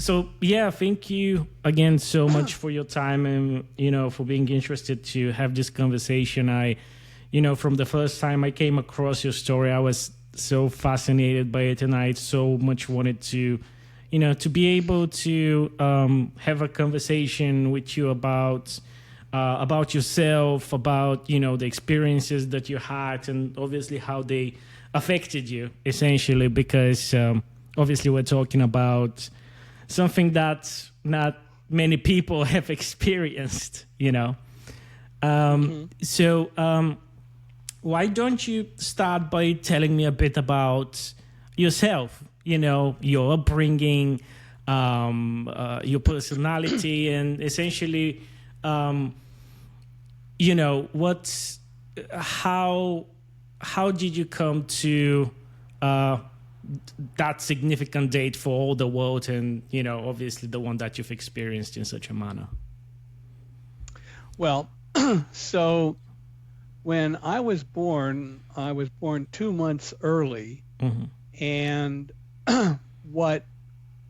So yeah, thank you again so much for your time and for being interested to have this conversation. From the first time I came across your story, I was so fascinated by it, and I so much wanted to, to be able to have a conversation with you about yourself, about the experiences that you had, and obviously how they affected you, essentially, because obviously we're talking about something that not many people have experienced, So why don't you start by telling me a bit about yourself, your upbringing, your personality, and essentially, how did you come to that significant date for all the world, and obviously the one that you've experienced in such a manner? Well, so when I was born 2 months early, Mm-hmm. and what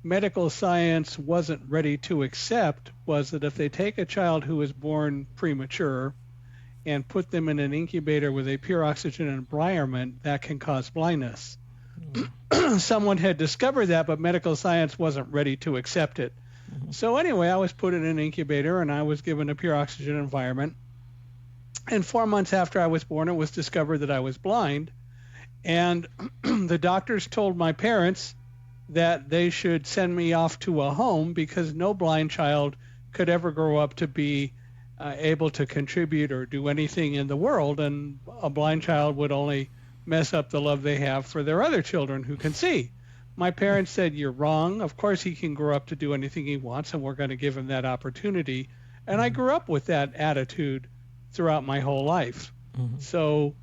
medical science wasn't ready to accept was that if they take a child who was born premature and put them in an incubator with a pure oxygen environment, that can cause blindness. Someone had discovered that, but medical science wasn't ready to accept it. Mm-hmm. So anyway, I was put in an incubator and I was given a pure oxygen environment. And 4 months after I was born, it was discovered that I was blind. And the doctors told my parents that they should send me off to a home because no blind child could ever grow up to be able to contribute or do anything in the world. And a blind child would only mess up the love they have for their other children who can see. My parents said, "You're wrong. Of course he can grow up to do anything he wants, and we're going to give him that opportunity." And I grew up with that attitude throughout my whole life. Mm-hmm. So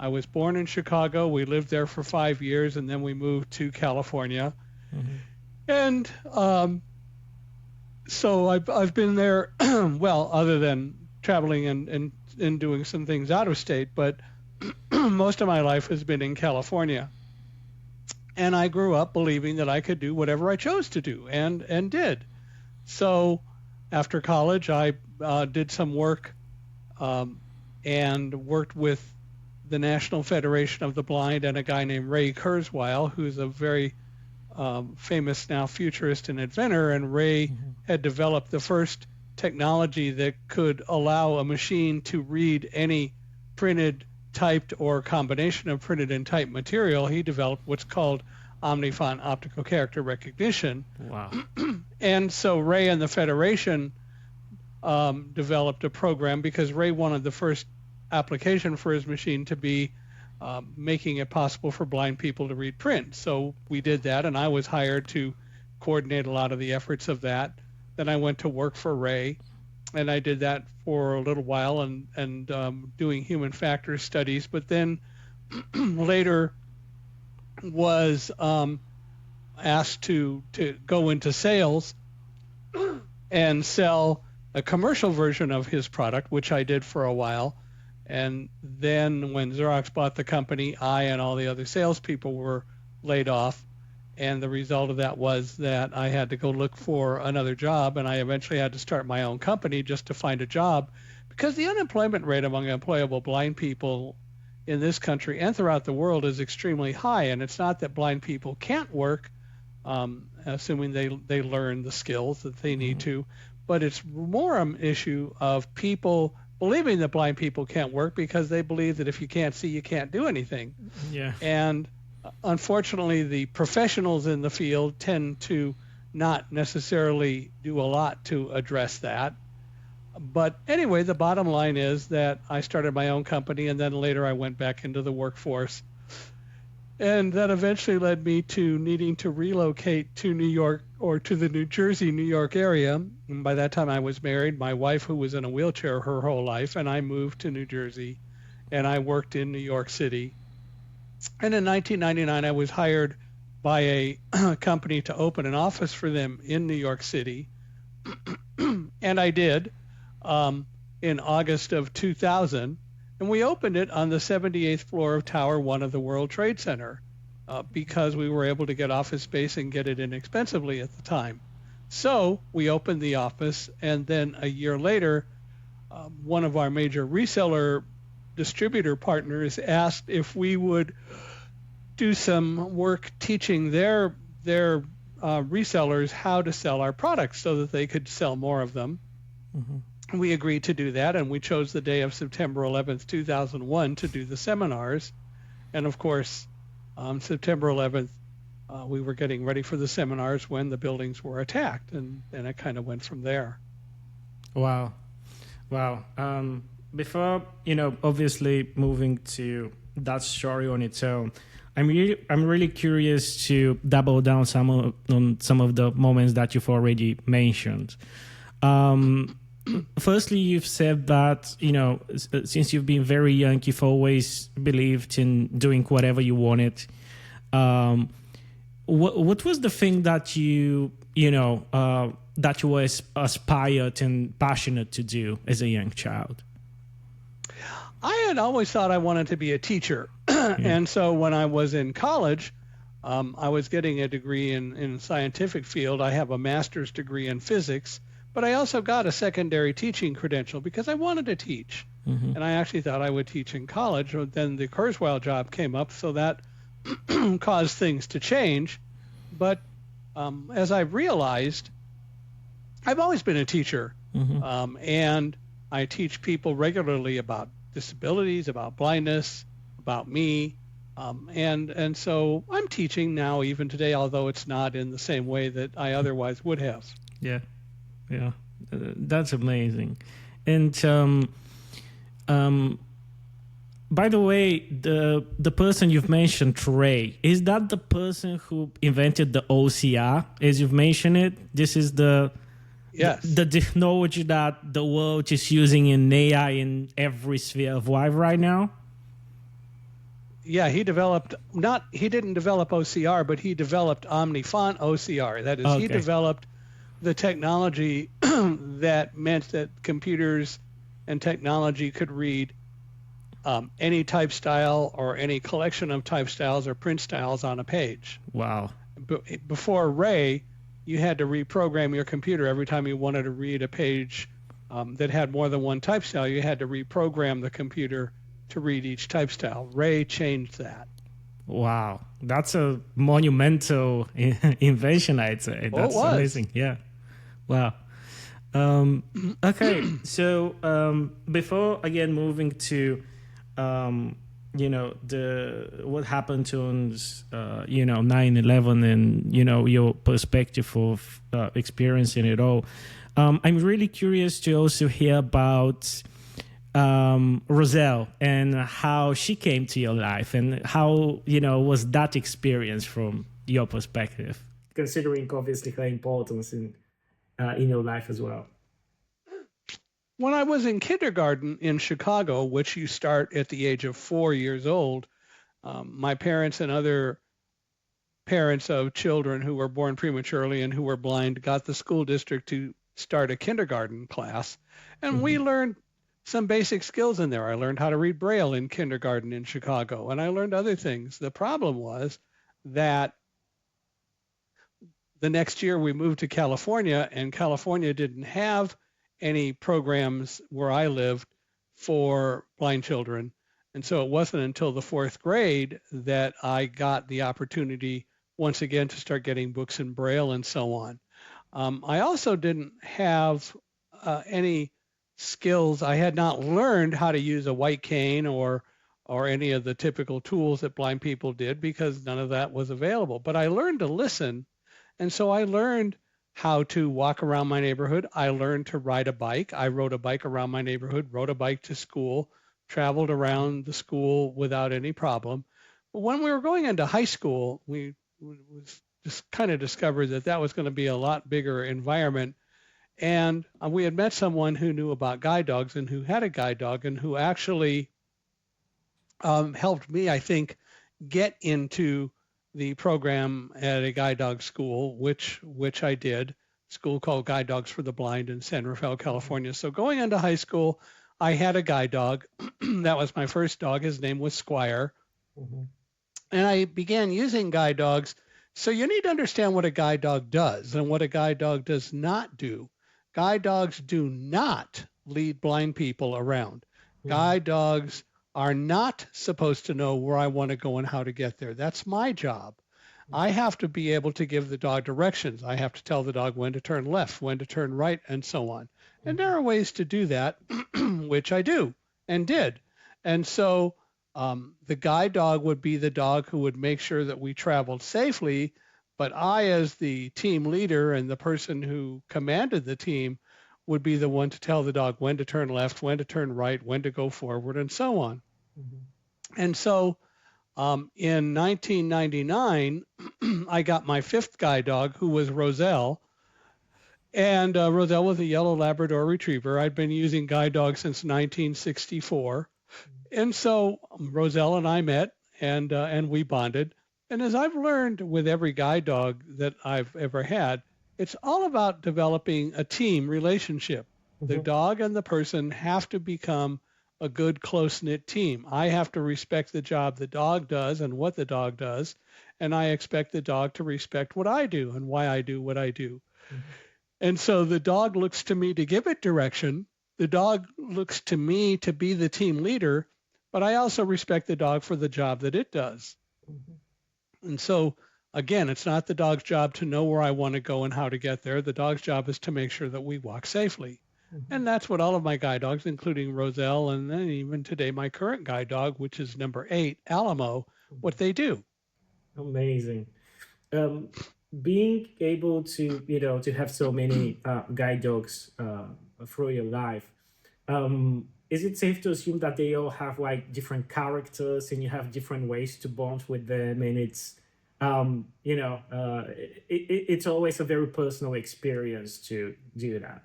I was born in Chicago. We lived there for 5 years, and then we moved to California. Mm-hmm. And so I've been there, well, other than traveling and doing some things out of state, but most of my life has been in California. And I grew up believing that I could do whatever I chose to do, and did. So after college, I did some work and worked with the National Federation of the Blind and a guy named Ray Kurzweil, who's a very famous now futurist and inventor. And Ray had developed the first technology that could allow a machine to read any printed, typed, or combination of printed and typed material. He developed what's called omnifont optical character recognition. Wow. And so Ray and the Federation developed a program because Ray wanted the first application for his machine to be making it possible for blind people to read print. So we did that, and I was hired to coordinate a lot of the efforts of that. Then I went to work for Ray, and I did that for a little while and doing human factors studies, but then later was asked to go into sales and sell a commercial version of his product, which I did for a while. And then when Xerox bought the company, I and all the other salespeople were laid off. And the result of that was that I had to go look for another job, and I eventually had to start my own company just to find a job, because the unemployment rate among employable blind people in this country and throughout the world is extremely high. And it's not that blind people can't work, assuming they learn the skills that they need to, but it's more an issue of people believing that blind people can't work because they believe that if you can't see, you can't do anything. Yeah. And unfortunately, the professionals in the field tend to not necessarily do a lot to address that. But anyway, the bottom line is that I started my own company, and then later I went back into the workforce. And that eventually led me to needing to relocate to New York, or to the New Jersey, New York area. And by that time I was married, my wife, who was in a wheelchair her whole life, and I moved to New Jersey, and I worked in New York City. And in 1999, I was hired by a company to open an office for them in New York City. And I did in August of 2000. And we opened it on the 78th floor of Tower 1 of the World Trade Center because we were able to get office space and get it inexpensively at the time. So we opened the office, and then a year later, one of our major reseller distributor partners asked if we would do some work teaching their resellers how to sell our products so that they could sell more of them. Hmm. We agreed to do that, and we chose the day of September 11th, 2001 to do the seminars. And of course, September 11th, we were getting ready for the seminars when the buildings were attacked, and it kind of went from there. Wow. Wow. Before, obviously moving to that story on its own, I'm really curious to double down on some of the moments that you've already mentioned. Firstly, you've said that, since you've been very young, you've always believed in doing whatever you wanted. What was the thing that that you were aspired and passionate to do as a young child? I had always thought I wanted to be a teacher. Yeah. And so when I was in college, I was getting a degree in scientific field. I have a master's degree in physics, but I also got a secondary teaching credential because I wanted to teach. Mm-hmm. And I actually thought I would teach in college. But then the Kurzweil job came up, so that caused things to change. But as I've realized, I've always been a teacher. Mm-hmm. And I teach people regularly about disabilities, about blindness, about me. And so I'm teaching now, even today, although it's not in the same way that I otherwise would have. Yeah. Yeah. That's amazing. And by the way, the person you've mentioned, Ray, is that the person who invented the OCR, as you've mentioned it? This is Yes. the technology that the world is using in AI in every sphere of life right now? Yeah, he didn't develop OCR, but he developed Omnifont OCR. That is, he Okay. developed the technology that meant that computers and technology could read any type style or any collection of type styles or print styles on a page. Wow. Before Ray, you had to reprogram your computer every time you wanted to read a page that had more than one type style. You had to reprogram the computer to read each type style. Ray changed that. Wow. That's a monumental invention, I'd say. Well, it That's was. amazing. Yeah. Wow. Okay. So before again moving to what happened to 9/11 and your perspective of experiencing it all, I'm really curious to also hear about Roselle and how she came to your life and how was that experience from your perspective, considering obviously her importance in your life as well. When I was in kindergarten in Chicago, which you start at the age of 4 years old, my parents and other parents of children who were born prematurely and who were blind got the school district to start a kindergarten class. And we Mm-hmm. learned some basic skills in there. I learned how to read Braille in kindergarten in Chicago, and I learned other things. The problem was that the next year we moved to California, and California didn't have any programs where I lived for blind children. And so it wasn't until the fourth grade that I got the opportunity once again to start getting books in Braille and so on. I also didn't have any skills. I had not learned how to use a white cane or any of the typical tools that blind people did because none of that was available. But I learned to listen, and so I learned how to walk around my neighborhood. I learned to ride a bike. I rode a bike around my neighborhood, rode a bike to school, traveled around the school without any problem. But when we were going into high school, we just kind of discovered that that was going to be a lot bigger environment. And we had met someone who knew about guide dogs and who had a guide dog and who actually helped me, I think, get into the program at a guide dog school, which I did, school called Guide Dogs for the Blind in San Rafael, California. So going into high school, I had a guide dog. That was my first dog. His name was Squire. Mm-hmm. And I began using guide dogs So you need to understand what a guide dog does and what a guide dog does not do. Guide dogs do not lead blind people around. Mhm. Guide dogs are not supposed to know where I want to go and how to get there. That's my job. I have to be able to give the dog directions. I have to tell the dog when to turn left, when to turn right, and so on. And there are ways to do that, which I do and did. And so the guide dog would be the dog who would make sure that we traveled safely. But I, as the team leader and the person who commanded the team, would be the one to tell the dog when to turn left, when to turn right, when to go forward, and so on. Mhm. And so in 1999, I got my fifth guide dog, who was Roselle. And Roselle was a yellow Labrador retriever. I'd been using guide dogs since 1964. And so Roselle and I met and we bonded. And as I've learned with every guide dog that I've ever had, it's all about developing a team relationship. The Mhm. dog and the person have to become a good close knit team. I have to respect the job the dog does and what the dog does, and I expect the dog to respect what I do and why I do what I do. Mhm. And so the dog looks to me to give it direction. The dog looks to me to be the team leader, but I also respect the dog for the job that it does. Mhm. And so, again, it's not the dog's job to know where I want to go and how to get there. The dog's job is to make sure that we walk safely. Mhm. And that's what all of my guide dogs, including Roselle, and then even today, my current guide dog, which is number 8, Alamo, what they do. Amazing. um, Being able to to have so many guide dogs through your life, is it safe to assume that they all have like different characters and you have different ways to bond with them, and it's it's always a very personal experience to do that.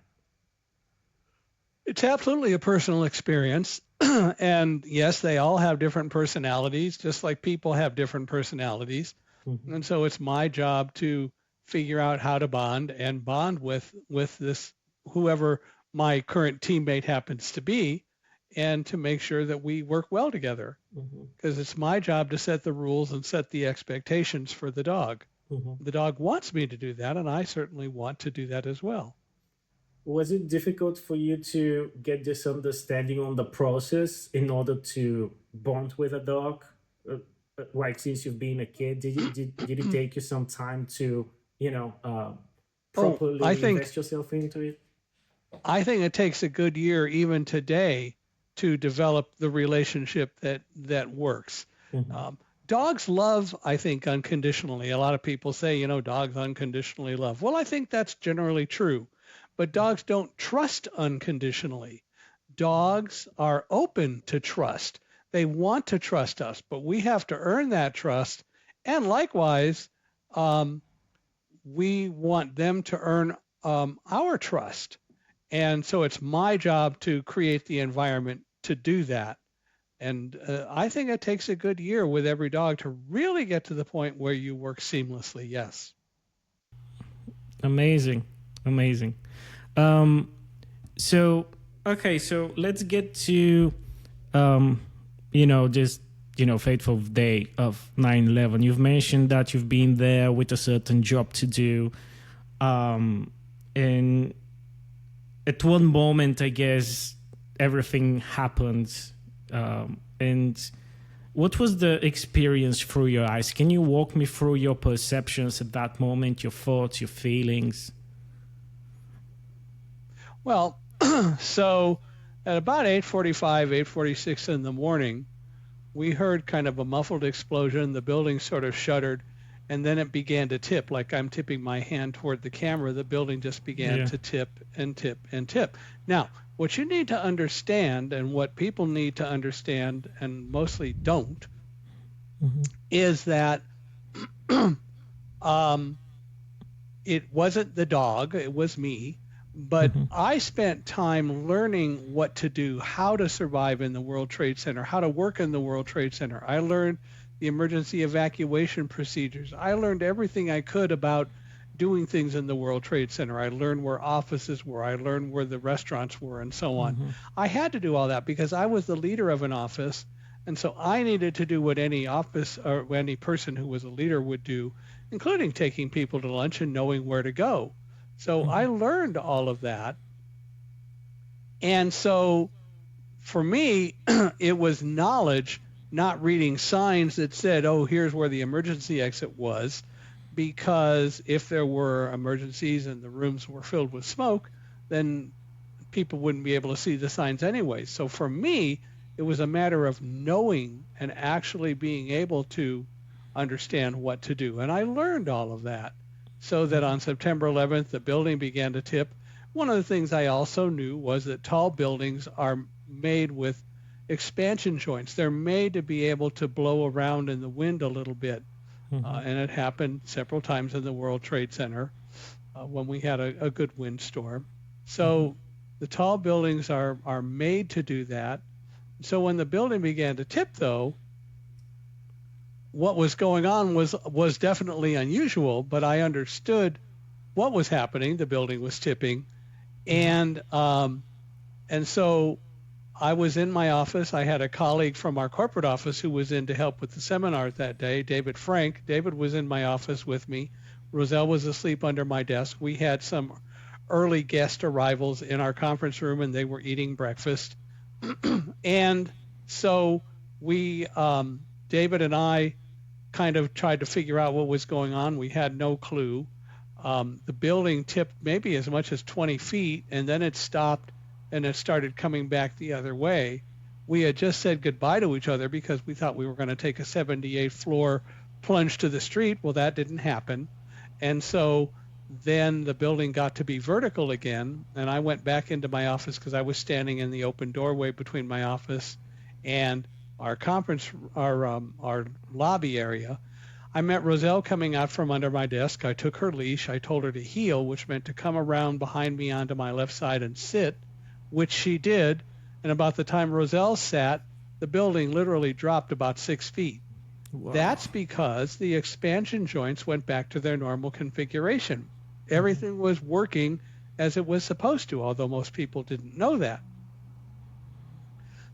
It's absolutely a personal experience. And yes, they all have different personalities, just like people have different personalities. Mhm. And so it's my job to figure out how to bond and bond with this whoever my current teammate happens to be, and to make sure that we work well together. Mhm. Because it's my job to set the rules and set the expectations for the dog. Mhm. The dog wants me to do that, and I certainly want to do that as well. Was it difficult for you to get this understanding on the process in order to bond with a dog? Uh, like since you've been a kid, did it take you some time to you know uh, Oh, I properly think invest yourself into it? I think it takes a good year even today to develop the relationship that works. Hmm. Um, Dogs love, I think, unconditionally. A lot of people say, dogs unconditionally love. Well, I think that's generally true, but dogs don't trust unconditionally. Dogs are open to trust. They want to trust us, but we have to earn that trust. And likewise, um, we want them to earn our trust. And so it's my job to create the environment to do that. And I think it takes a good year with every dog to really get to the point where you work seamlessly. Yes. Amazing, amazing. Um, so okay, so let's get to um, this fateful day of 9/11. You've mentioned that you've been there with a certain job to do, and at one moment, I guess everything happened. And what was the experience through your eyes? Can you walk me through your perceptions at that moment, your thoughts, your feelings? Well, so at about 8:45, 8:46 in the morning, we heard kind of a muffled explosion. The building sort of shuddered, and then it began to tip. Like I'm tipping my hand toward the camera, the building just began Yeah. to tip and tip and tip. Now, what you need to understand, and what people need to understand, and mostly don't, Hmm. is that um, it wasn't the dog, it was me. But Hmm. I spent time learning what to do, how to survive in the World Trade Center, how to work in the World Trade Center. I learned the emergency evacuation procedures. I learned everything I could about doing things in the World Trade Center. I learned where offices were. I learned where the restaurants were and so on. Hmm. I had to do all that because I was the leader of an office, And so I needed to do what any office or any person who was a leader would do, including taking people to lunch and knowing where to go. So I learned all of that. And so for me, it was knowledge, not reading signs that said, oh, here's where the emergency exit was, because if there were emergencies and the rooms were filled with smoke, then people wouldn't be able to see the signs anyway. So for me, it was a matter of knowing and actually being able to understand what to do. And I learned all of that so that on September 11th, the building began to tip. One of the things I also knew was that tall buildings are made with expansion joints. They're made to be able to blow around in the wind a little bit. And it happened several times in the World Trade Center when we had a good windstorm. So the tall buildings are made to do that. So when the building began to tip, though, what was going on was definitely unusual, but I understood what was happening. The building was tipping. And so I was in my office. I had a colleague from our corporate office who was in to help with the seminar that day, David Frank. David was in my office with me. Roselle was asleep under my desk. We had some early guest arrivals in our conference room, and they were eating breakfast. And so we, David and I, kind of tried to figure out what was going on. We had no clue. The building tipped maybe as much as 20 feet, and then it stopped, and it started coming back the other way. We had just said goodbye to each other because we thought we were going to take a 78th floor plunge to the street. Well, that didn't happen. And so then the building got to be vertical again, and I went back into my office because I was standing in the open doorway between my office and our lobby area. I met Roselle coming out from under my desk. I took her leash. I told her to heel, which meant to come around behind me onto my left side and sit, which she did. And about the time Roselle sat, the building literally dropped about 6 feet. Wow. That's because the expansion joints went back to their normal configuration. Everything was working as it was supposed to, although most people didn't know that.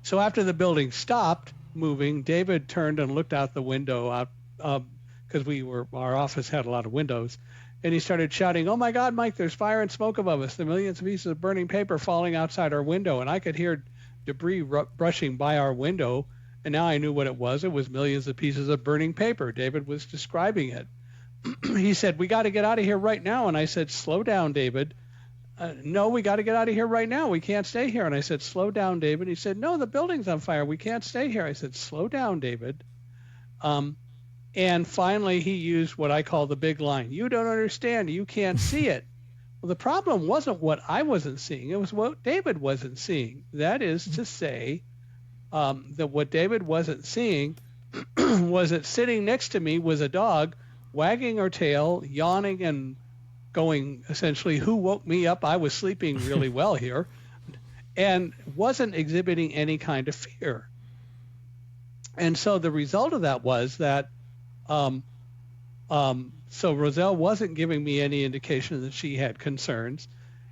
So after the building stopped moving, David turned and looked out the window out because our office had a lot of windows, and he started shouting, "Oh my God, Mike, there's fire and smoke above us. There are millions of pieces of burning paper falling outside our window." And I could hear debris brushing by our window, and now I knew what it was. It was millions of pieces of burning paper. David was describing it. He said, "We got to get out of here right now." And I said, "Slow down, David." "No, we got to get out of here right now. We can't stay here." And I said, "Slow down, David." He said, "No, the building's on fire. We can't stay here." I said, "Slow down, David." And finally, he used what I call the big line. "You don't understand. You can't see it." Well, the problem wasn't what I wasn't seeing. It was what David wasn't seeing. That is to say that what David wasn't seeing was that sitting next to me was a dog wagging her tail, yawning and going essentially, "Who woke me up? I was sleeping really well here," and wasn't exhibiting any kind of fear. And so the result of that was that so Roselle wasn't giving me any indication that she had concerns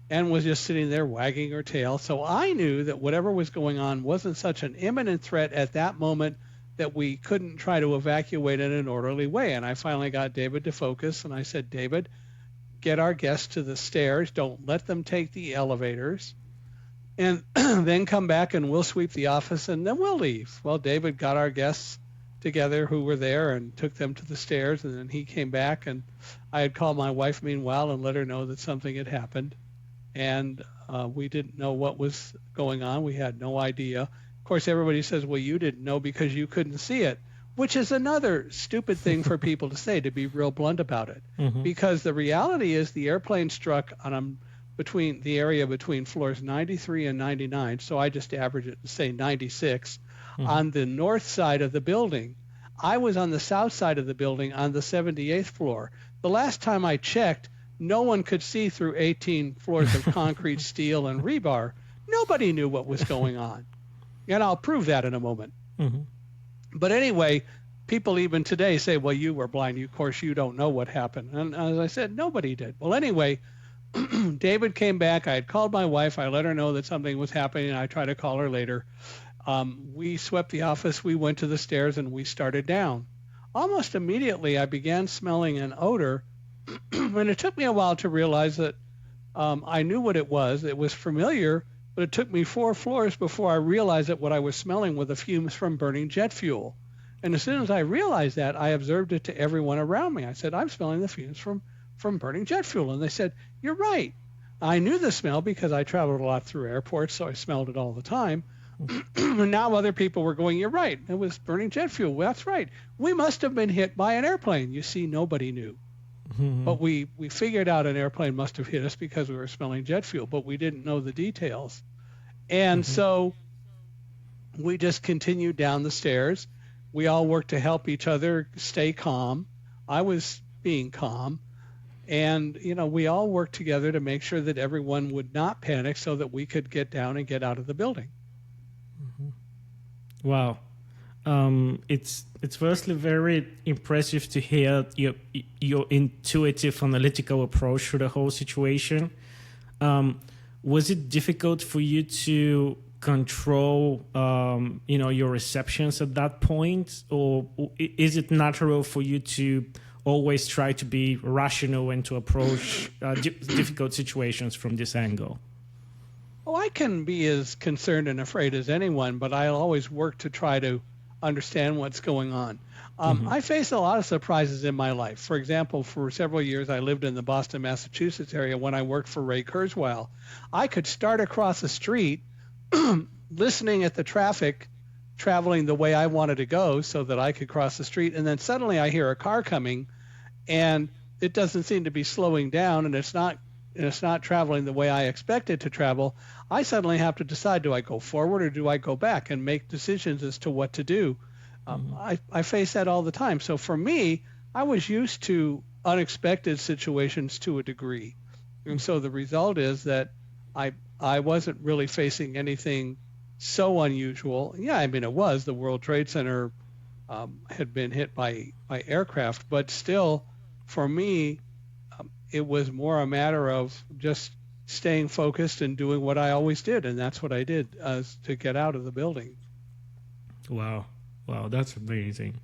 and was just sitting there wagging her tail. So I knew that whatever was going on wasn't such an imminent threat at that moment that we couldn't try to evacuate in an orderly way. And I finally got David to focus, and I said, "David, get our guests to the stairs. Don't let them take the elevators. And then come back and we'll sweep the office and then we'll leave." Well, David got our guests together who were there and took them to the stairs, and then he came back, and I had called my wife meanwhile and let her know that something had happened. And we didn't know what was going on. We had no idea. Of course, everybody says, "Well, you didn't know because you couldn't see it," which is another stupid thing for people to say, to be real blunt about it. Because the reality is the airplane struck on between the area between floors 93 and 99, so I just average it and say 96, on the north side of the building. I was on the south side of the building on the 78th floor. The last time I checked, no one could see through 18 floors of concrete, steel, and rebar. Nobody knew what was going on. And I'll prove that in a moment. But anyway, people even today say, "Well, you were blind. Of course, you don't know what happened." And as I said, nobody did. Well, anyway, David came back. I had called my wife. I let her know that something was happening. I tried to call her later. We swept the office, we went to the stairs, and we started down. Almost immediately, I began smelling an odor, and it took me a while to realize that I knew what it was. It was familiar, but it took me 4 floors before I realized that what I was smelling were the fumes from burning jet fuel. And as soon as I realized that, I observed it to everyone around me. I said, I'm smelling the fumes from burning jet fuel. And they said, you're right. I knew the smell because I traveled a lot through airports, so I smelled it all the time. And now other people were going, you're right. It was burning jet fuel. Well, that's right. We must have been hit by an airplane. You see, nobody knew. But we figured out an airplane must have hit us because we were smelling jet fuel, but we didn't know the details. And so we just continued down the stairs. We all worked to help each other stay calm. I was being calm. And, we all worked together to make sure that everyone would not panic so that we could get down and get out of the building. Wow. It's firstly very impressive to hear your intuitive analytical approach to the whole situation. Was it difficult for you to control your receptions at that point, or is it natural for you to always try to be rational and to approach difficult situations from this angle? Well, I can be as concerned and afraid as anyone, but I'll always work to try to understand what's going on. I faced a lot of surprises in my life. For example, for several years, I lived in the Boston, Massachusetts area when I worked for Ray Kurzweil. I could start across the street listening at the traffic, traveling the way I wanted to go so that I could cross the street. And then suddenly I hear a car coming and it doesn't seem to be slowing down, and it's not traveling the way I expect it to travel. I suddenly have to decide, do I go forward or do I go back, and make decisions as to what to do. I face that all the time. So for me, I was used to unexpected situations to a degree. And so the result is that I wasn't really facing anything so unusual. Yeah, I mean, it was. The World Trade Center had been hit by aircraft, but still, for me, it was more a matter of just staying focused and doing what I always did, and that's what I did to get out of the building. Wow, that's amazing.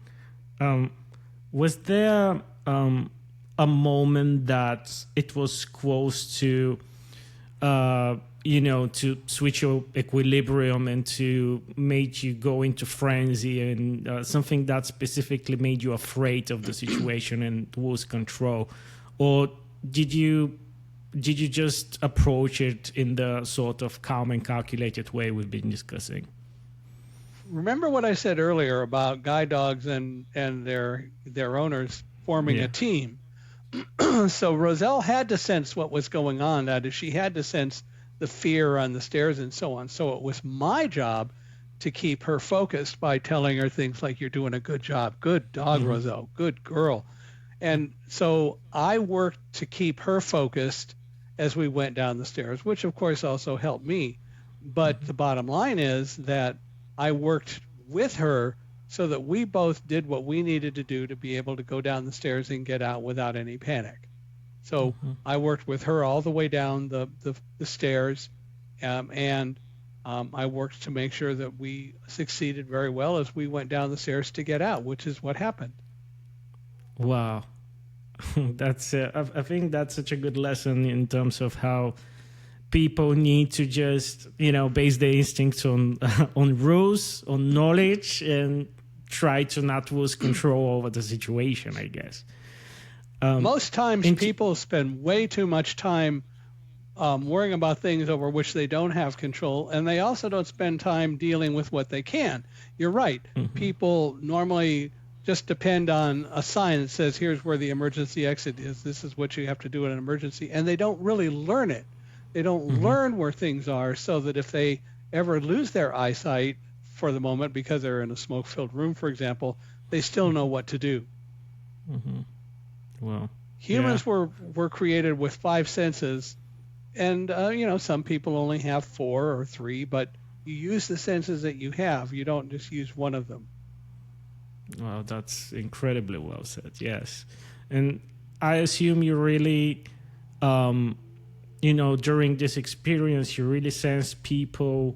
Was there a moment that it was close to, to switch your equilibrium and to make you go into frenzy, and something that specifically made you afraid of the situation and lose control? Or did you just approach it in the sort of calm and calculated way we've been discussing? Remember what I said earlier about guide dogs and their owners forming a team. So Roselle had to sense what was going on. That is, she had to sense the fear on the stairs and so on. So it was my job to keep her focused by telling her things like, you're doing a good job, good dog, Roselle, good girl. And so I worked to keep her focused as we went down the stairs, which of course also helped me. But the bottom line is that I worked with her so that we both did what we needed to do to be able to go down the stairs and get out without any panic. So I worked with her all the way down the stairs, and I worked to make sure that we succeeded very well as we went down the stairs to get out, which is what happened. Wow. That's I think that's such a good lesson in terms of how people need to just, base their instincts on rules, on knowledge, and try to not lose control over the situation, I guess. Most times people spend way too much time worrying about things over which they don't have control, and they also don't spend time dealing with what they can. You're right. People normally just depend on a sign that says, here's where the emergency exit is. This is what you have to do in an emergency. And they don't really learn it. They don't learn where things are, so that if they ever lose their eyesight for the moment because they're in a smoke-filled room, for example, they still know what to do. Well, humans were created with 5 senses, and some people only have 4 or 3, but you use the senses that you have. You don't just use one of them. Well, that's incredibly well said. Yes. And I assume you really, during this experience, you really sense people,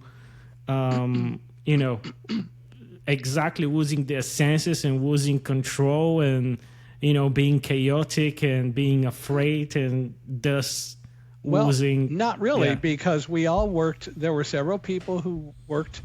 you know, exactly losing their senses and losing control and, you know, being chaotic and being afraid and thus Well, losing. not really, Yeah. because we all worked. There were several people who worked,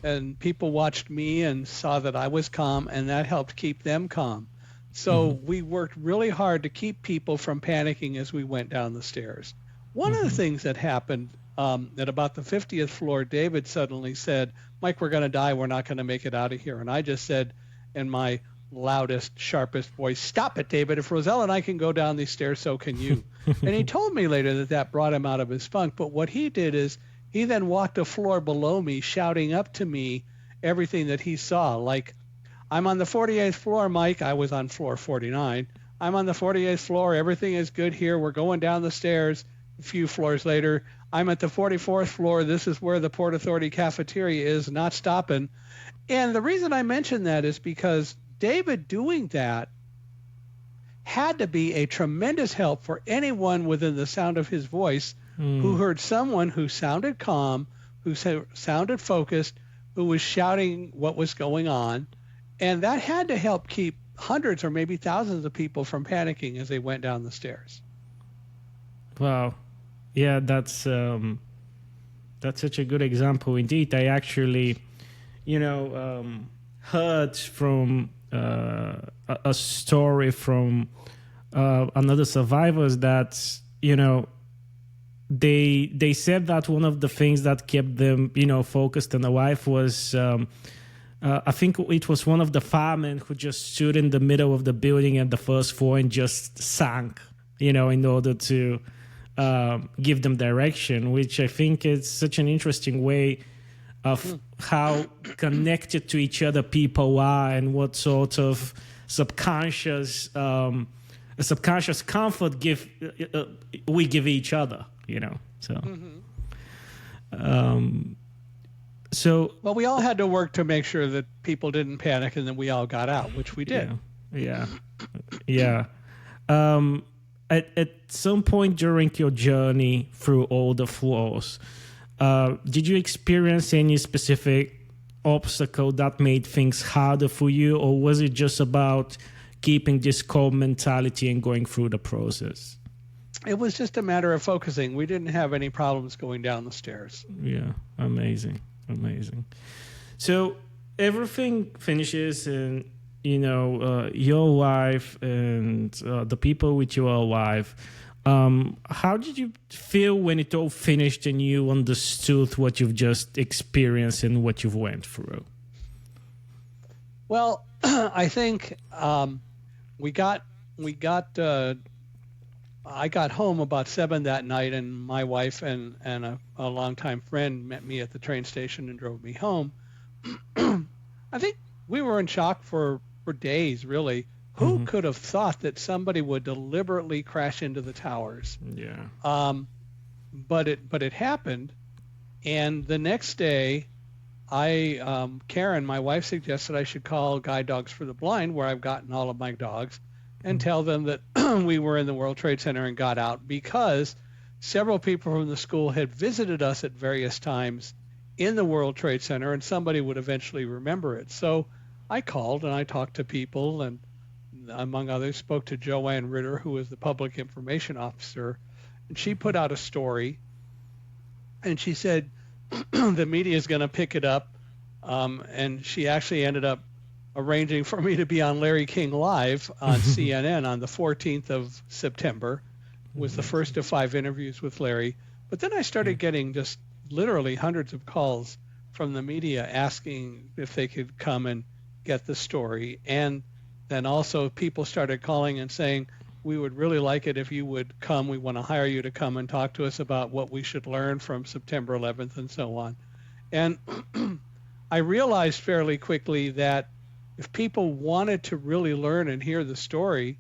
and people watched me and saw that I was calm, and that helped keep them calm. So Mm-hmm. we worked really hard to keep people from panicking as we went down the stairs. One of the Mm-hmm. things that happened at about the 50th floor, David suddenly said, "Mike, we're going to die. We're not going to make it out of here." And I just said in my loudest, sharpest voice, "Stop it, David. If Roselle and I can go down these stairs, so can you." And he told me later that that brought him out of his funk. But what he did is he then walked a floor below me, shouting up to me everything that he saw. Like, "I'm on the 48th floor, Mike." I was on floor 49. "I'm on the 48th floor. Everything is good here. We're going down the stairs." A few floors later, "I'm at the 44th floor. This is where the Port Authority cafeteria is, not stopping." And the reason I mention that is because David doing that had to be a tremendous help for anyone within the sound of his voice who heard someone who sounded calm, who sounded focused, who was shouting what was going on. And that had to help keep hundreds or maybe thousands of people from panicking as they went down the stairs. Wow. Yeah, that's such a good example indeed. I actually, you know, heard from a story from another survivors that, you know, they said that one of the things that kept them, you know, focused and alive was I think it was one of the firemen who just stood in the middle of the building at the first floor and just sank, you know, in order to give them direction, which I think is such an interesting way of how connected to each other people are and what sort of subconscious comfort we give each other, you know. So, so Well, we all had to work to make sure that people didn't panic and then we all got out, which we did. yeah. At some point during your journey through all the floors, did you experience any specific obstacle that made things harder for you, or was it just about keeping this calm mentality and going through the process? It was just a matter of focusing. We didn't have any problems going down the stairs. Yeah, amazing. So everything finishes, and you know, your life and the people with you are alive. How did you feel when it all finished and you understood what you've just experienced and what you've went through? Well, I think I got home about 7 that night, and my wife and a longtime friend met me at the train station and drove me home. I think we were in shock for days, really. Who could have thought that somebody would deliberately crash into the towers? Yeah. But it happened, and the next day, Karen, my wife, suggested I should call Guide Dogs for the Blind, where I've gotten all of my dogs, and tell them that we were in the World Trade Center and got out, because several people from the school had visited us at various times in the World Trade Center, and somebody would eventually remember it. So I called and I talked to people, and among others spoke to Joanne Ritter, who was the public information officer, and she put out a story, and she said the media is going to pick it up, and she actually ended up arranging for me to be on Larry King Live on CNN on the 14th of September. Was the first of 5 interviews with Larry. But then I started getting just literally hundreds of calls from the media asking if they could come and get the story. And then also people started calling and saying, "We would really like it if you would come. We want to hire you to come and talk to us about what we should learn from September 11th and so on." And I realized fairly quickly that if people wanted to really learn and hear the story,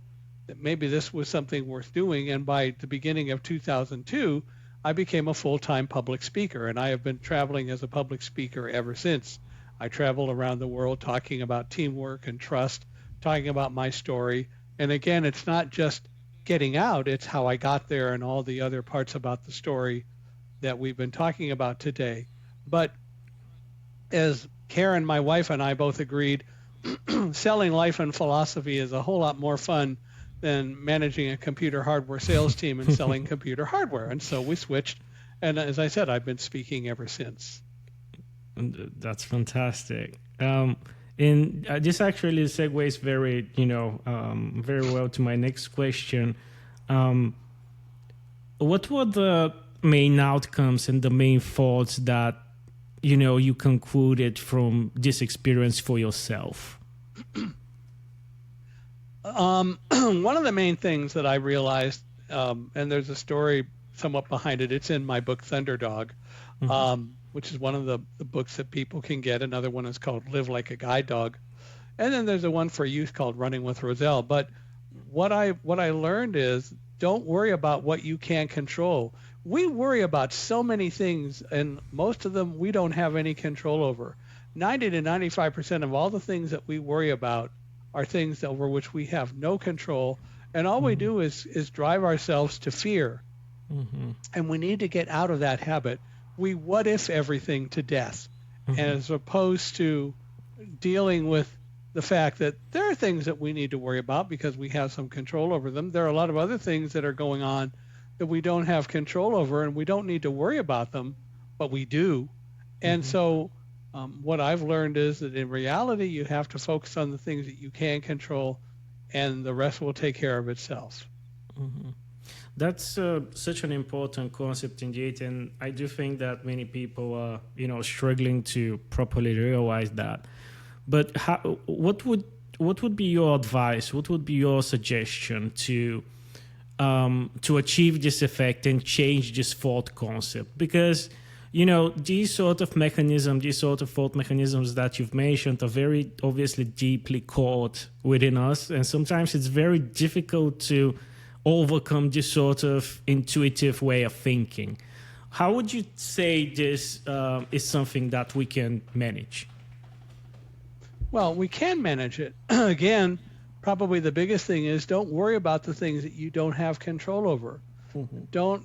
that maybe this was something worth doing. And by the beginning of 2002, I became a full-time public speaker, and I have been traveling as a public speaker ever since. I travel around the world talking about teamwork and trust, talking about my story. And again, it's not just getting out, it's how I got there and all the other parts about the story that we've been talking about today. But as Karen, my wife, and I both agreed, selling life and philosophy is a whole lot more fun than managing a computer hardware sales team and selling computer hardware. And so we switched. And as I said, I've been speaking ever since. That's fantastic. And this actually segues very, very well to my next question. What were the main outcomes and the main thoughts that, you concluded from this experience for yourself? One of the main things that I realized, and there's a story somewhat behind it. It's in my book, Thunderdog, which is one of the books that people can get. Another one is called Live Like a Guide Dog. And then there's a one for youth called Running with Roselle. But what I learned is don't worry about what you can't control. We worry about so many things, and most of them we don't have any control over. 90 to 95% of all the things that we worry about are things over which we have no control, and all we do is drive ourselves to fear. And we need to get out of that habit. We what if everything to death, as opposed to dealing with the fact that there are things that we need to worry about because we have some control over them. There are a lot of other things that are going on that we don't have control over, and we don't need to worry about them, but we do. And so what I've learned is that in reality, you have to focus on the things that you can control, and the rest will take care of itself. That's such an important concept indeed, and I do think that many people are, struggling to properly realize that. But what would be your advice? What would be your suggestion to achieve this effect and change this thought concept? Because these sort of thought mechanisms that you've mentioned are very obviously deeply caught within us, and sometimes it's very difficult to overcome this sort of intuitive way of thinking. How would you say this is something that we can manage? Well, we can manage it. Again, probably the biggest thing is don't worry about the things that you don't have control over. Don't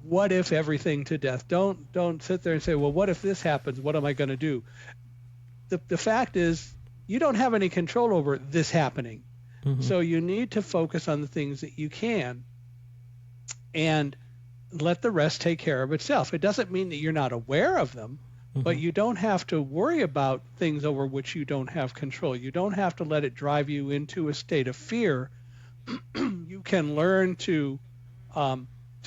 what if everything to death. Don't sit there and say, well, what if this happens? What am I going to do? The fact is you don't have any control over this happening. So you need to focus on the things that you can and let the rest take care of itself. It doesn't mean that you're not aware of them, but you don't have to worry about things over which you don't have control. You don't have to let it drive you into a state of fear. You can learn to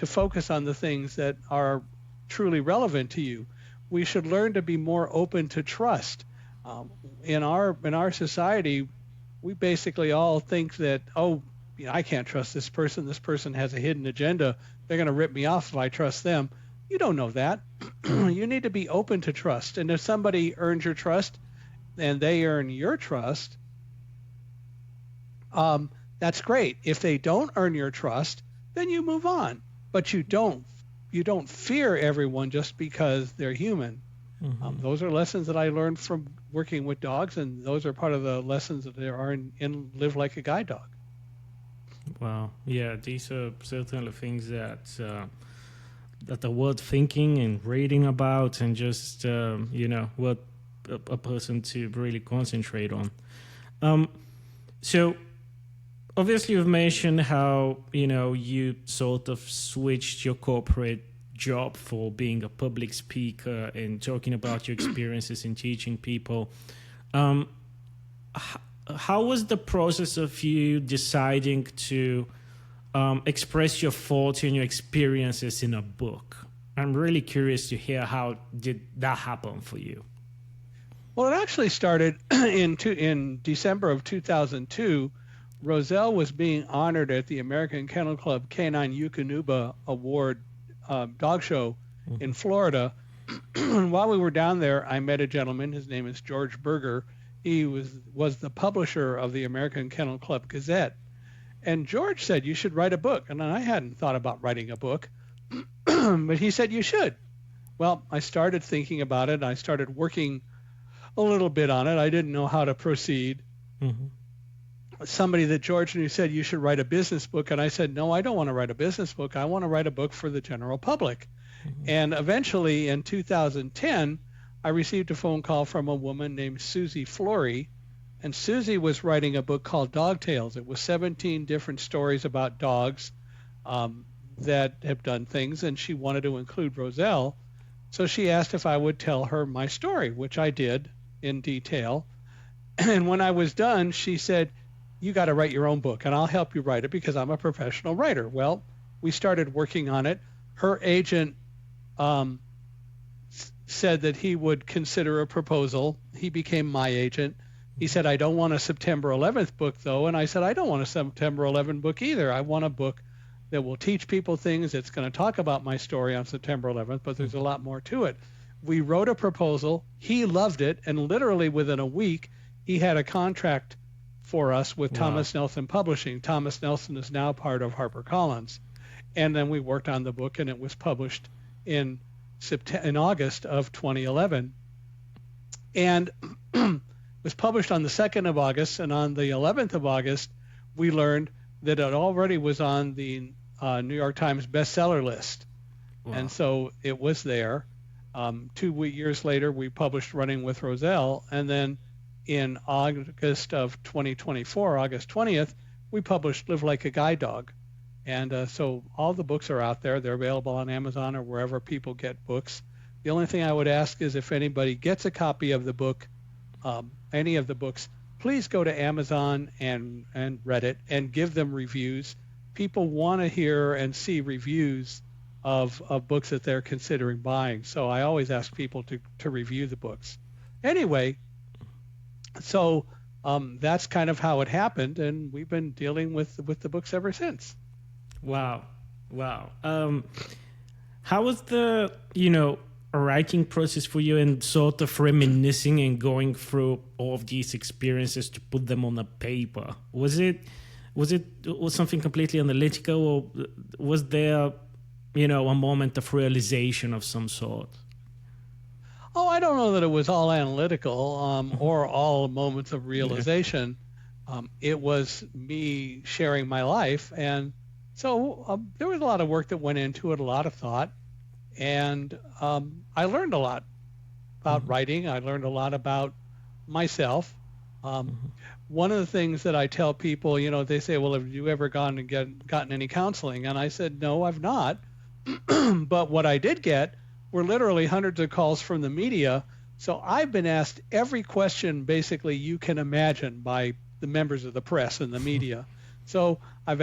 focus on the things that are truly relevant to you. We should learn to be more open to trust. In our society, we basically all think that, I can't trust this person. This person has a hidden agenda. They're going to rip me off if I trust them. You don't know that. You need to be open to trust. And if somebody earns your trust and they earn your trust, that's great. If they don't earn your trust, then you move on. But you don't fear everyone just because they're human. Those are lessons that I learned from working with dogs, and those are part of the lessons that there are in Live Like a Guide Dog. Wow. Yeah, these are certainly things that are worth thinking and reading about, and just, what a person to really concentrate on. So obviously you've mentioned how, you sort of switched your corporate job for being a public speaker and talking about your experiences in teaching people. How was the process of you deciding to express your thoughts and your experiences in a book? I'm really curious to hear how did that happen for you. Well, it actually started in December of 2002. Roselle was being honored at the American Kennel Club Canine Eukanuba Award dog show in Florida. While we were down there, I met a gentleman. His name is George Berger. He was the publisher of the American Kennel Club Gazette. And George said, you should write a book. And I hadn't thought about writing a book, but he said, you should. Well, I started thinking about it. I started working a little bit on it. I didn't know how to proceed. Somebody that George knew said, you should write a business book. And I said, no, I don't want to write a business book. I want to write a book for the general public. And eventually in 2010, I received a phone call from a woman named Susie Flory, and Susie was writing a book called Dog Tales. It was 17 different stories about dogs that have done things, and she wanted to include Roselle. So she asked if I would tell her my story, which I did in detail. And when I was done, she said, "You got to write your own book, and I'll help you write it because I'm a professional writer." Well, we started working on it. Her agent said that he would consider a proposal. He became my agent. He said, "I don't want a September 11th book, though." And I said, "I don't want a September 11th book either. I want a book that will teach people things. It's going to talk about my story on September 11th, but there's a lot more to it." We wrote a proposal. He loved it. And literally within a week, he had a contract for us with Thomas Nelson Publishing. Thomas Nelson is now part of HarperCollins. And then we worked on the book, and it was published in August of 2011. And it was published on the 2nd of August, and on the 11th of August, we learned that it already was on the New York Times bestseller list. Wow. And so it was there. 2 years later, we published Running with Roselle, and then in August of 2024, August 20th, we published Live Like a Guide Dog. And so all the books are out there. They're available on Amazon or wherever people get books. The only thing I would ask is if anybody gets a copy of the book, any of the books, please go to Amazon and Reddit and give them reviews. People want to hear and see reviews of books that they're considering buying. So I always ask people to review the books. Anyway, so that's kind of how it happened, and we've been dealing with the books ever since. Wow. How was the, writing process for you and sort of reminiscing and going through all of these experiences to put them on a paper? Was something completely analytical, or was there, a moment of realization of some sort? Oh, I don't know that it was all analytical or all moments of realization. It was me sharing my life, and so there was a lot of work that went into it, a lot of thought, and I learned a lot about writing. I learned a lot about myself. One of the things that I tell people, they say, "Well, have you ever gone and gotten any counseling?" And I said, "No, I've not." But what I did get were literally hundreds of calls from the media. So I've been asked every question basically you can imagine by the members of the press and the media. So I've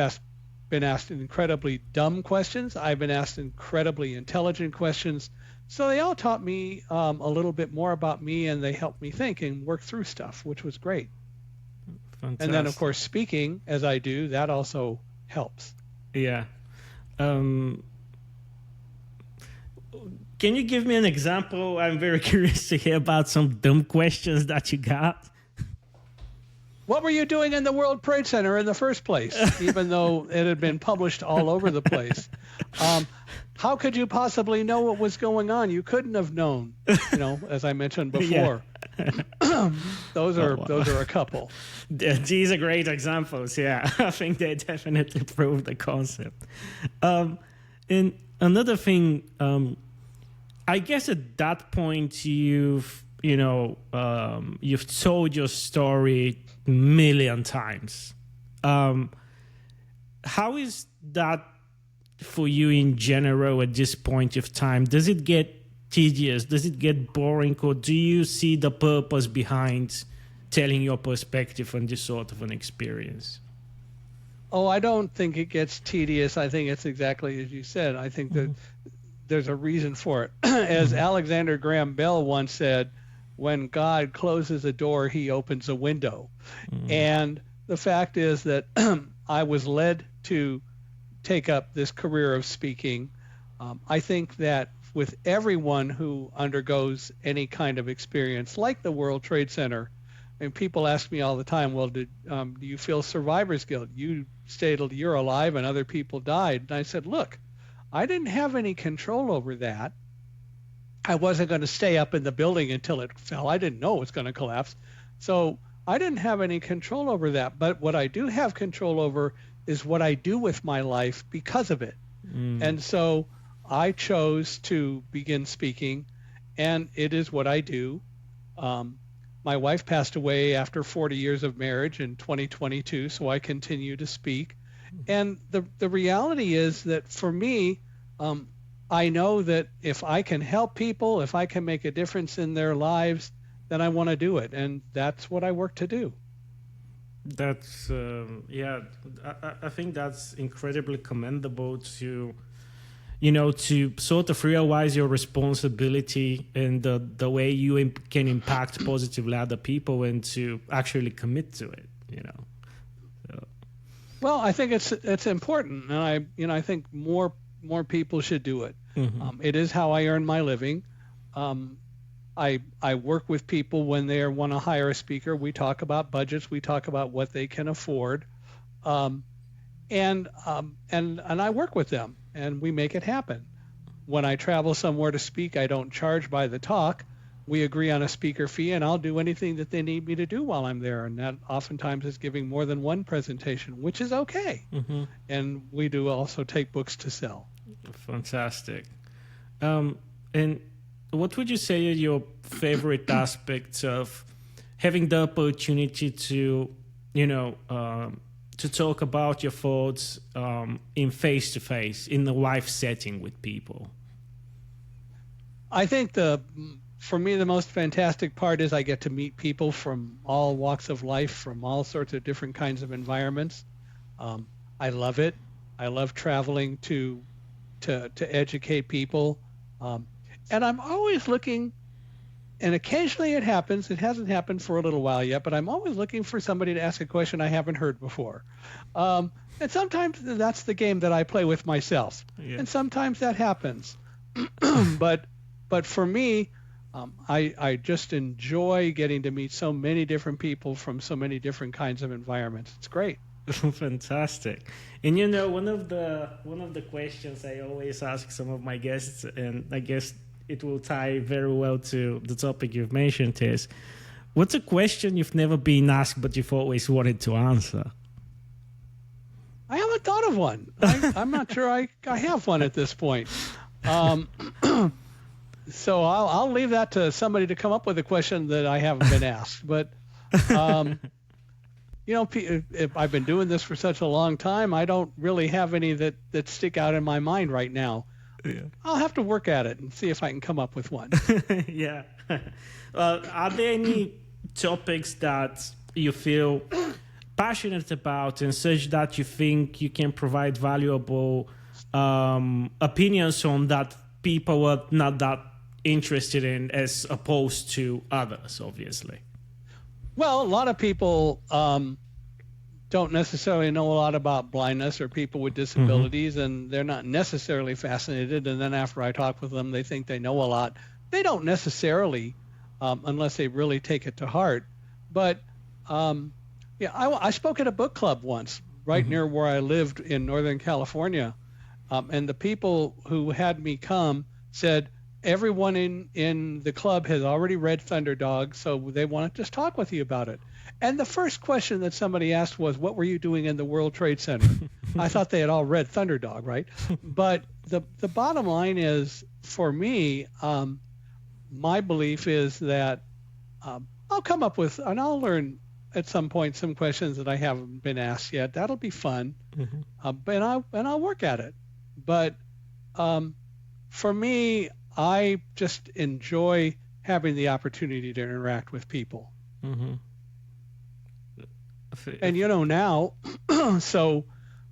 been asked incredibly dumb questions. I've been asked incredibly intelligent questions. So they all taught me a little bit more about me, and they helped me think and work through stuff, which was great. Fantastic. And then, of course, speaking, as I do, that also helps. Yeah. Can you give me an example? I'm very curious to hear about some dumb questions that you got. What were you doing in the World Trade Center in the first place, even though it had been published all over the place? How could you possibly know what was going on? You couldn't have known, as I mentioned before. Yeah. Those are a couple. These are great examples, yeah. I think they definitely prove the concept. And another thing, I guess at that point you've told your story a million times. How is that for you in general at this point of time? Does it get tedious? Does it get boring? Or do you see the purpose behind telling your perspective on this sort of an experience? Oh, I don't think it gets tedious. I think it's exactly as you said. I think that there's a reason for it. As Alexander Graham Bell once said, when God closes a door, he opens a window. And the fact is that I was led to take up this career of speaking. I think that with everyone who undergoes any kind of experience, like the World Trade Center, and people ask me all the time, well, do you feel survivor's guilt? You stated you're alive and other people died. And I said, look, I didn't have any control over that. I wasn't going to stay up in the building until it fell. I didn't know it was going to collapse. So I didn't have any control over that. But what I do have control over is what I do with my life because of it. And so I chose to begin speaking. and it is what I do. My wife passed away after 40 years of marriage in 2022, so I continue to speak. And the reality is that for me, I know that if I can help people, if I can make a difference in their lives, then I want to do it, and that's what I work to do. That's yeah. I think that's incredibly commendable to, to sort of realize your responsibility and the way you can impact positively other people and to actually commit to it. So. Well, I think it's important, and I think more people should do it. Mm-hmm. It is how I earn my living. I work with people when they want to hire a speaker. We talk about budgets. We talk about what they can afford, and I work with them, and we make it happen. When I travel somewhere to speak, I don't charge by the talk. We agree on a speaker fee, and I'll do anything that they need me to do while I'm there. And that oftentimes is giving more than one presentation, which is okay. Mm-hmm. And we do also take books to sell. Fantastic. And what would you say are your favorite aspects of having the opportunity to, to talk about your thoughts in face-to-face, in the live setting with people? I think for me, the most fantastic part is I get to meet people from all walks of life, from all sorts of different kinds of environments. I love it. I love traveling to educate people. And I'm always looking, and occasionally it happens. It hasn't happened for a little while yet, but I'm always looking for somebody to ask a question I haven't heard before. And sometimes that's the game that I play with myself. Yeah. And sometimes that happens. But for me, I just enjoy getting to meet so many different people from so many different kinds of environments. It's great. Fantastic. And one of the questions I always ask some of my guests, and I guess it will tie very well to the topic you've mentioned, is what's a question you've never been asked but you've always wanted to answer? I haven't thought of one. I'm not sure I have one at this point. So I'll leave that to somebody to come up with a question that I haven't been asked. But if I've been doing this for such a long time, I don't really have any that stick out in my mind right now. Yeah. I'll have to work at it and see if I can come up with one. Yeah. Are there any topics that you feel passionate about and such that you think you can provide valuable opinions on that people are not that interested in as opposed to others, obviously? Well, a lot of people don't necessarily know a lot about blindness or people with disabilities, and they're not necessarily fascinated. And then after I talk with them, they think they know a lot. They don't necessarily, unless they really take it to heart. But I spoke at a book club once, right near where I lived in Northern California, and the people who had me come said, everyone in the club has already read Thunderdog, so they want to just talk with you about it. And the first question that somebody asked was, what were you doing in the World Trade Center? I thought they had all read Thunderdog, right? But the bottom line is, for me, my belief is that I'll come up with, and I'll learn at some point some questions that I haven't been asked yet. That'll be fun, and I'll work at it. But for me, I just enjoy having the opportunity to interact with people. And now, so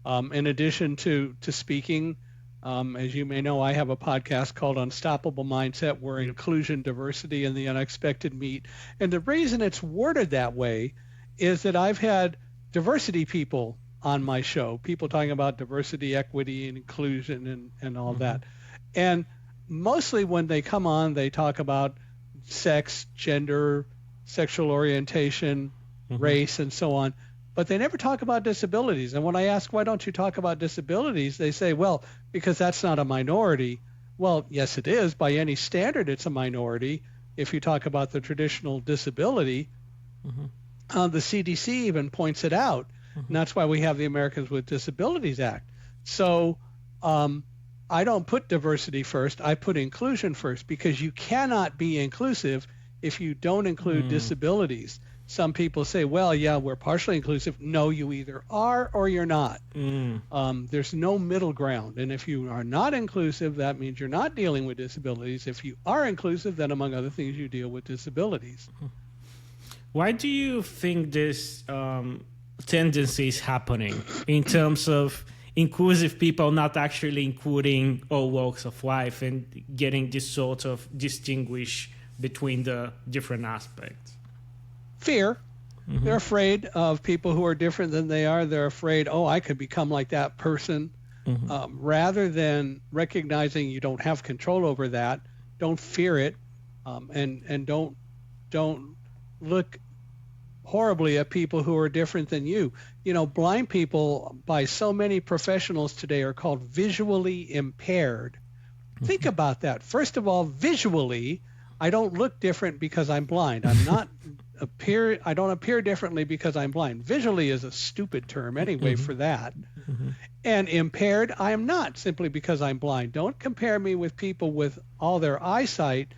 in addition to speaking, as you may know, I have a podcast called Unstoppable Mindset, where inclusion, diversity, and the unexpected meet. And the reason it's worded that way is that I've had diversity people on my show, people talking about diversity, equity, and inclusion and all that. And mostly when they come on, they talk about sex, gender, sexual orientation, race, and so on. But they never talk about disabilities. And when I ask, why don't you talk about disabilities? They say, well, because that's not a minority. Well, yes, it is. By any standard, it's a minority. If you talk about the traditional disability, the CDC even points it out. And that's why we have the Americans with Disabilities Act. So I don't put diversity first. I put inclusion first, because you cannot be inclusive if you don't include disabilities. Some people say, well, yeah, we're partially inclusive. No, you either are or you're not. There's no middle ground. And if you are not inclusive, that means you're not dealing with disabilities. If you are inclusive, then among other things, you deal with disabilities. Why do you think this tendency is happening in terms of inclusive people not actually including all walks of life and getting this sort of distinguish between the different aspects? Fear. They're afraid of people who are different than they are. They're afraid, oh, I could become like that person. Rather than recognizing you don't have control over that, don't fear it, and don't look horribly at people who are different than you. You know, blind people by so many professionals today are called visually impaired. Think about that. First of all, visually, I don't look different because I'm blind. I don't appear differently because I'm blind. Visually is a stupid term anyway for that. And impaired, I am not simply because I'm blind. Don't compare me with people with all their eyesight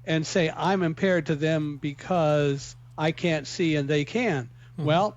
and say I'm impaired to them because I can't see and they can. Well,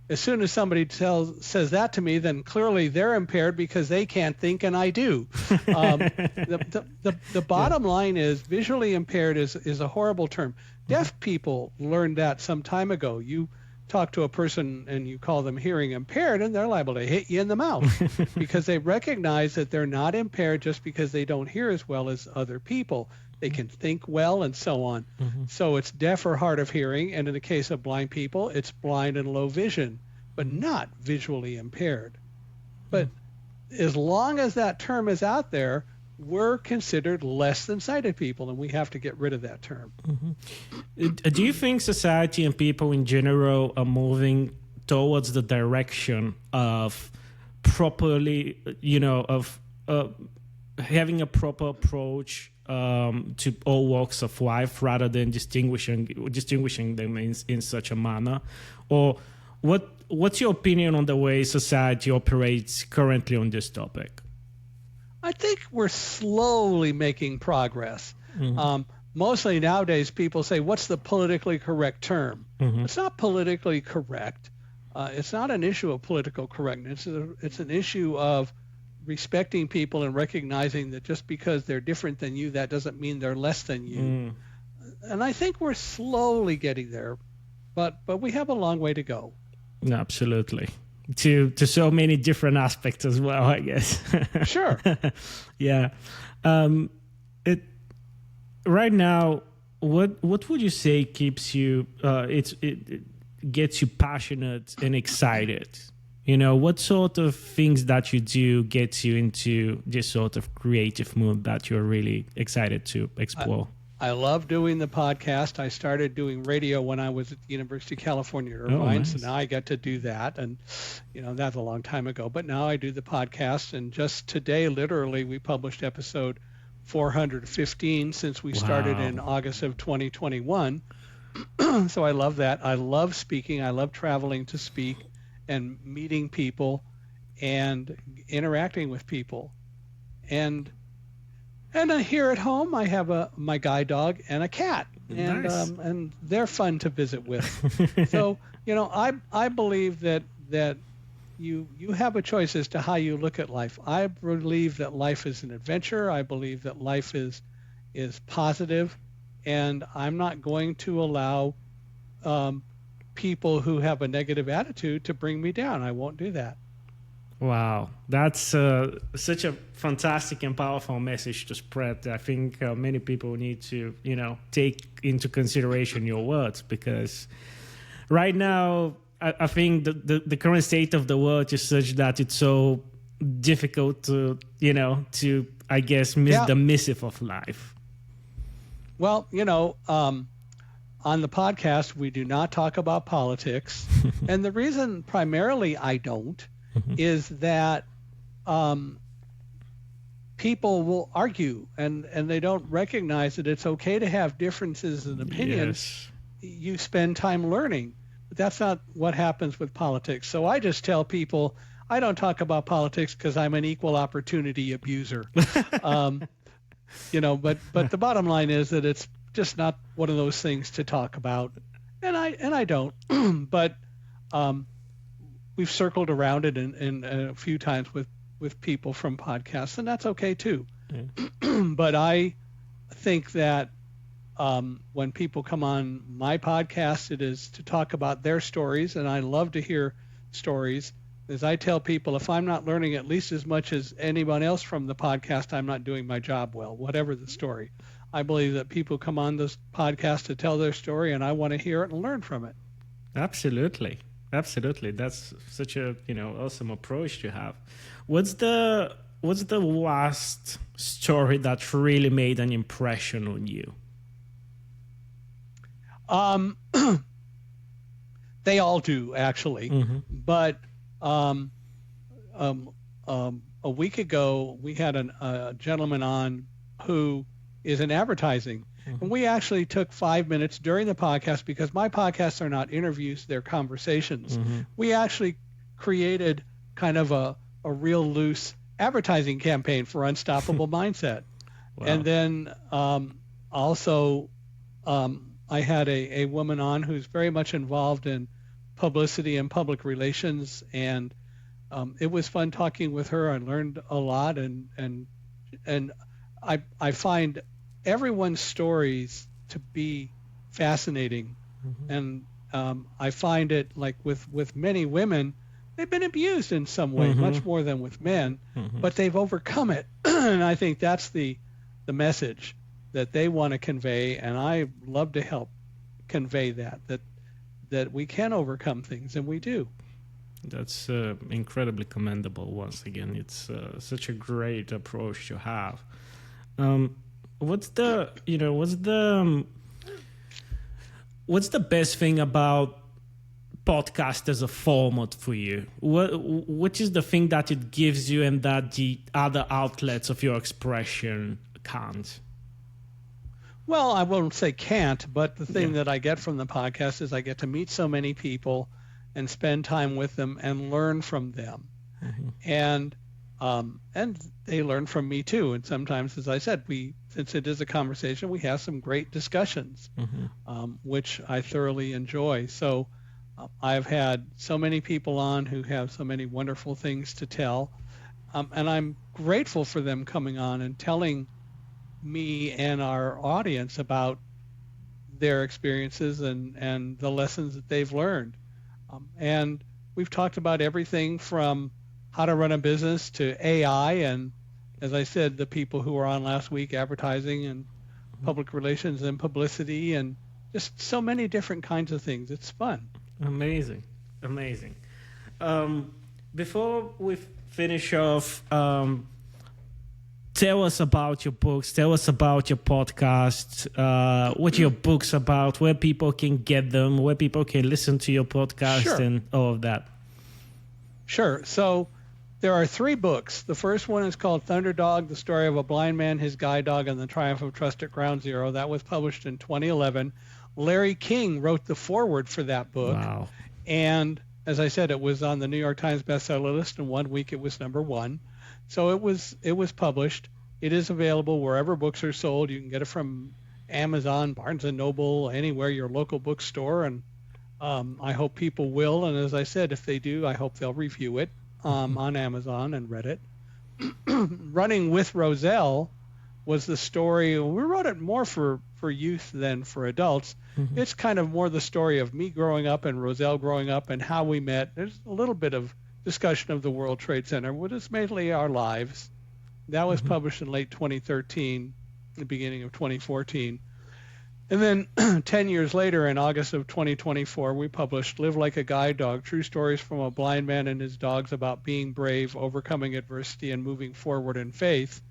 as soon as somebody says that to me, then clearly they're impaired because they can't think and I do. The bottom line is visually impaired is a horrible term. Deaf people learned that some time ago. You talk to a person and you call them hearing impaired and they're liable to hit you in the mouth because they recognize that they're not impaired just because they don't hear as well as other people. They can think well and so on. So it's deaf or hard of hearing, and in the case of blind people, it's blind and low vision, but not visually impaired. But as long as that term is out there, we're considered less than sighted people, and we have to get rid of that term. Do you think society and people in general are moving towards the direction of properly, having a proper approach to all walks of life rather than distinguishing them in such a manner? Or what's your opinion on the way society operates currently on this topic? I think we're slowly making progress. Mostly nowadays people say, what's the politically correct term? It's not politically correct. It's not an issue of political correctness. It's an issue of respecting people and recognizing that just because they're different than you, that doesn't mean they're less than you. And I think we're slowly getting there, but we have a long way to go. Absolutely. To so many different aspects as well, I guess. Sure. Yeah. Right now, what would you say keeps you? It gets you passionate and excited. You know, what sort of things that you do gets you into this sort of creative mood that you're really excited to explore? I love doing the podcast. I started doing radio when I was at the University of California, Irvine, nice. So now I get to do that. And, that's a long time ago. But now I do the podcast. And just today, literally, we published episode 415 since we started in August of 2021. So I love that. I love speaking. I love traveling to speak and meeting people and interacting with people. And here at home, I have my guide dog and a cat, and Nice. And they're fun to visit with. So I believe that you have a choice as to how you look at life. I believe that life is an adventure. I believe that life is positive, and I'm not going to allow people who have a negative attitude to bring me down. I won't do that. Wow, that's such a fantastic and powerful message to spread. I think many people need to, take into consideration your words, because right now, I think the current state of the world is such that it's so difficult to, I guess, miss the missive of life. Well, on the podcast, we do not talk about politics. And the reason primarily I don't is that people will argue and they don't recognize that it's okay to have differences in opinions. Yes. You spend time learning, but that's not what happens with politics. So I just tell people I don't talk about politics because I'm an equal opportunity abuser. But the bottom line is that it's just not one of those things to talk about, and I don't. But we've circled around it in a few times with people from podcasts, and that's okay too. But I think that when people come on my podcast, it is to talk about their stories, and I love to hear stories. As I tell people, if I'm not learning at least as much as anyone else from the podcast, I'm not doing my job well, whatever the story. I believe that people come on this podcast to tell their story, and I want to hear it and learn from it. Absolutely. That's such a awesome approach to have. What's the last story that really made an impression on you? They all do, actually. But a week ago, we had a gentleman on who is in advertising. And we actually took 5 minutes during the podcast, because my podcasts are not interviews, they're conversations. We actually created kind of a real loose advertising campaign for Unstoppable Mindset. Wow. And then also I had a woman on who's very much involved in publicity and public relations, and it was fun talking with her. I learned a lot, and I find everyone's stories to be fascinating. And I find it like with many women, they've been abused in some way, much more than with men, but they've overcome it. And I think that's the message that they want to convey, and I love to help convey that we can overcome things, and we do. That's incredibly commendable. Once again, it's such a great approach to have. What's the best thing about podcast as a format for you? What is the thing that it gives you and that the other outlets of your expression can't? Well, I won't say can't, but the thing that I get from the podcast is I get to meet so many people and spend time with them and learn from them. And they learn from me too. And sometimes, as I said, since it is a conversation, we have some great discussions, which I thoroughly enjoy. So I've had so many people on who have so many wonderful things to tell. And I'm grateful for them coming on and telling me and our audience about their experiences and the lessons that they've learned. And we've talked about everything from how to run a business to AI, and as I said, the people who were on last week, advertising and public relations and publicity, and just so many different kinds of things. It's fun. Amazing. Before we finish off, tell us about your books. Tell us about your podcast. What your books about? Where people can get them? Where people can listen to your podcast and all of that. Sure. So there are 3 books. The first one is called Thunderdog: The Story of a Blind Man, His Guide Dog, and the Triumph of Trust at Ground Zero. That was published in 2011. Larry King wrote the foreword for that book. Wow. And as I said, it was on the New York Times bestseller list, and 1 week it was #1. So it was published. It is available wherever books are sold. You can get it from Amazon, Barnes & Noble, anywhere, your local bookstore. And I hope people will. And as I said, if they do, I hope they'll review it on Amazon and Reddit. Running with Roselle was the story. We wrote it more for youth than for adults. It's kind of more the story of me growing up and Roselle growing up and how we met. There's a little bit of discussion of the World Trade Center, but it's mainly our lives. That was published in late 2013, the beginning of 2014. And then 10 years later, in August of 2024, we published Live Like a Guide Dog, True Stories from a Blind Man and His Dogs About Being Brave, Overcoming Adversity, and Moving Forward in Faith.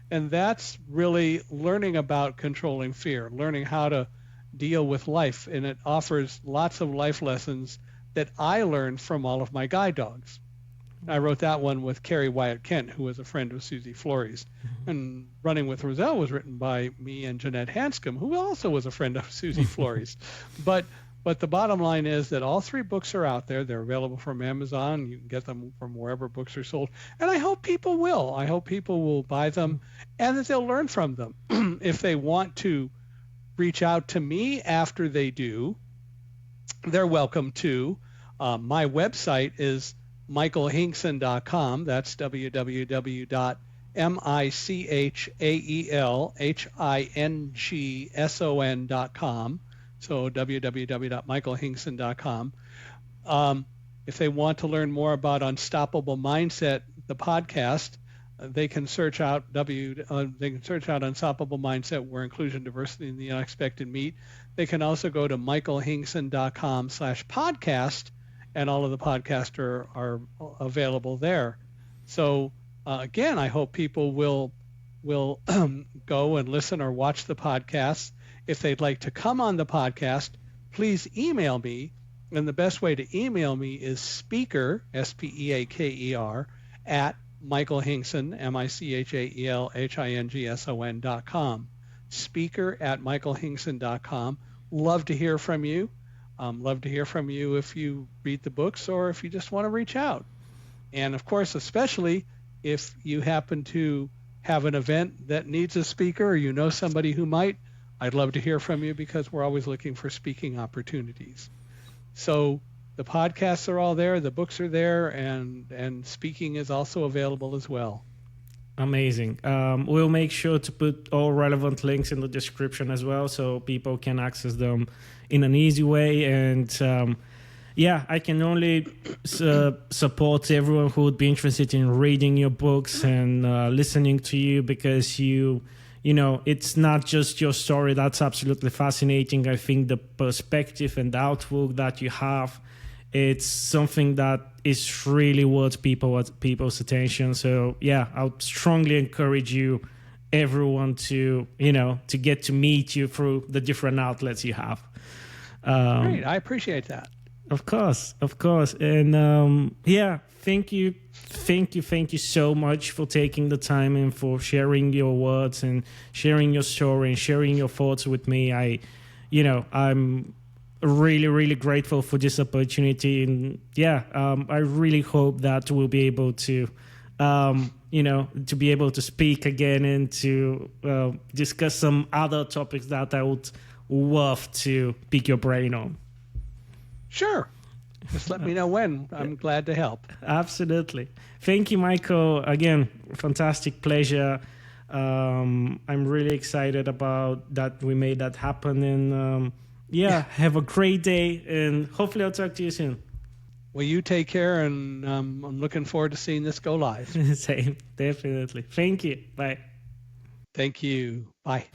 And that's really learning about controlling fear, learning how to deal with life. And it offers lots of life lessons that I learned from all of my guide dogs. I wrote that one with Carrie Wyatt Kent, who was a friend of Susie Flores. And Running with Roselle was written by me and Jeanette Hanscom, who also was a friend of Susie Flores. But But the bottom line is that all 3 books are out there. They're available from Amazon. You can get them from wherever books are sold. And I hope people will. I hope people will buy them and that they'll learn from them. If they want to reach out to me after they do, they're welcome to. My website is michaelhingson.com. That's www.michaelhingson.com. So www.michaelhingson.com. If they want to learn more about Unstoppable Mindset, the podcast, they can search out Unstoppable Mindset, where inclusion, diversity, and the unexpected meet. They can also go to michaelhingson.com/podcast, and all of the podcasts are available there. So again, I hope people will go and listen or watch the podcasts. If they'd like to come on the podcast, please email me. And the best way to email me is speaker, SPEAKER, at Michael Hingson, MICHAELHINGSON.com. Speaker at michaelhingson.com. Love to hear from you. Love to hear from you if you read the books or if you just want to reach out. And of course, especially if you happen to have an event that needs a speaker or you know somebody who might, I'd love to hear from you because we're always looking for speaking opportunities. So the podcasts are all there, the books are there, and speaking is also available as well. Amazing. We'll make sure to put all relevant links in the description as well so people can access them in an easy way. And I can only support everyone who would be interested in reading your books and listening to you, because you know, it's not just your story. That's absolutely fascinating. I think the perspective and outlook that you have, it's something that is really worth people's attention. So yeah, I would strongly encourage everyone to get to meet you through the different outlets you have. Great, I appreciate that. Of course. And thank you so much for taking the time and for sharing your words and sharing your story and sharing your thoughts with me. I'm really, really grateful for this opportunity. And I really hope that we'll be able to, to be able to speak again and to discuss some other topics that I would love to pick your brain on. Sure. Just let me know when. I'm glad to help. Absolutely. Thank you, Michael. Again, fantastic pleasure. I'm really excited about that we made that happen. And have a great day. And hopefully I'll talk to you soon. Well, you take care, and I'm looking forward to seeing this go live. Same, definitely. Thank you. Bye. Thank you. Bye.